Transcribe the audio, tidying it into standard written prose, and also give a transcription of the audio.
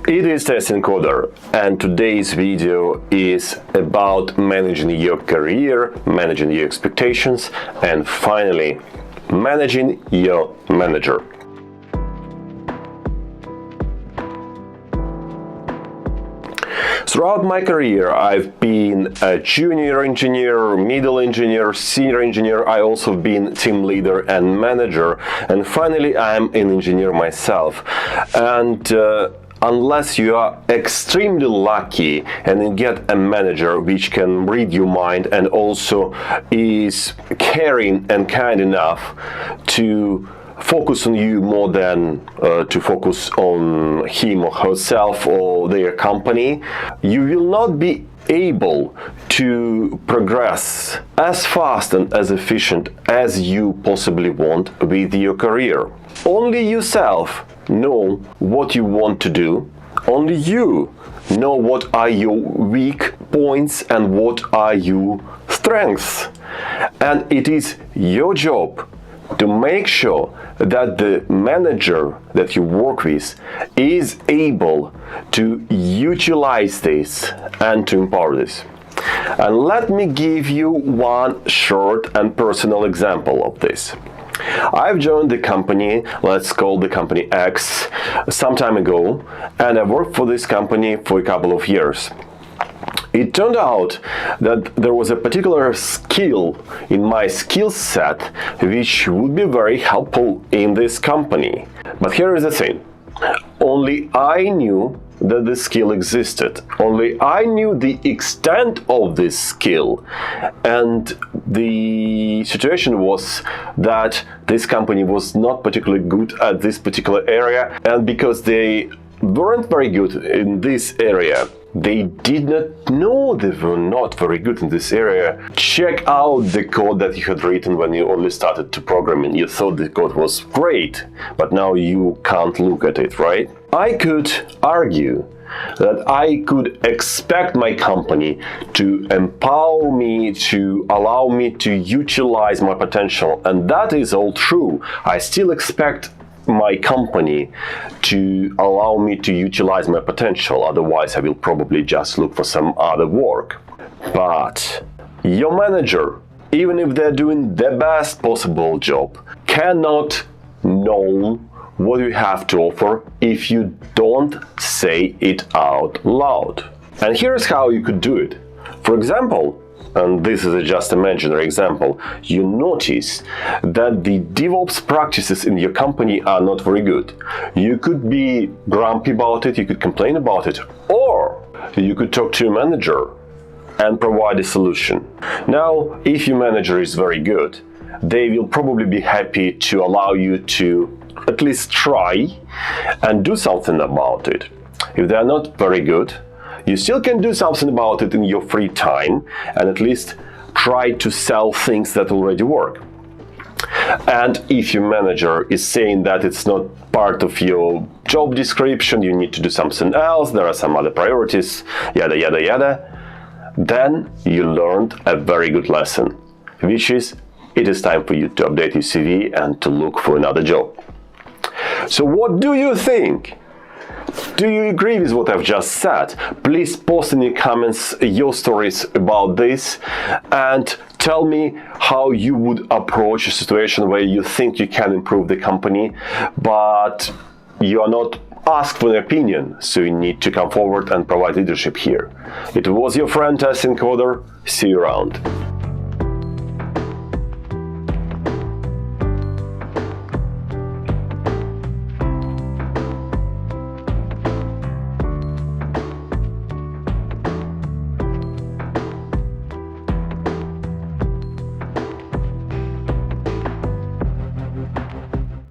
It is Test Encoder, and today's video is about managing your career, managing your expectations, and finally, managing your manager. Throughout my career, I've been a junior engineer, middle engineer, senior engineer. I also been team leader and manager, and finally, I'm an engineer myself. And unless you are extremely lucky and you get a manager which can read your mind and also is caring and kind enough to focus on you more than to focus on him or herself or their company, you will not be able to progress as fast and as efficient as you possibly want with your career. Only yourself know what you want to do. Only you know what are your weak points and what are your strengths. And it is your job to make sure that the manager that you work with is able to utilize this and to empower this. And let me give you one short and personal example of this. I've joined the company, let's call the company X, some time ago, and I worked for this company for a couple of years. It turned out that there was a particular skill in my skill set which would be very helpful in this company. But here is the thing. Only I knew that the skill existed. Only I knew the extent of this skill. And the situation was that this company was not particularly good at this particular area, and because they weren't very good in this area, they did not know they were not very good in this area. Check out the code that you had written when you only started to programming. You thought the code was great, but now you can't look at it, right? I could argue that I could expect my company to empower me, to allow me to utilize my potential, and that is all true. I still expect my company to allow me to utilize my potential, otherwise I will probably just look for some other work. But your manager, even if they're doing the best possible job, cannot know what you have to offer if you don't say it out loud. And here's how you could do it. For example, and this is just an imaginary example, you notice that the DevOps practices in your company are not very good. You could be grumpy about it, you could complain about it, or you could talk to your manager and provide a solution. Now, if your manager is very good, they will probably be happy to allow you to at least try and do something about it. If they are not very good, you still can do something about it in your free time and at least try to sell things that already work. And if your manager is saying that it's not part of your job description, you need to do something else, there are some other priorities, yada yada yada, then you learned a very good lesson, which is it is time for you to update your CV and to look for another job. So what do you think? Do you agree with what I've just said? Please post in the comments your stories about this and tell me how you would approach a situation where you think you can improve the company, but you are not asked for an opinion, so you need to come forward and provide leadership here. It was your friend Test Encoder. See you around.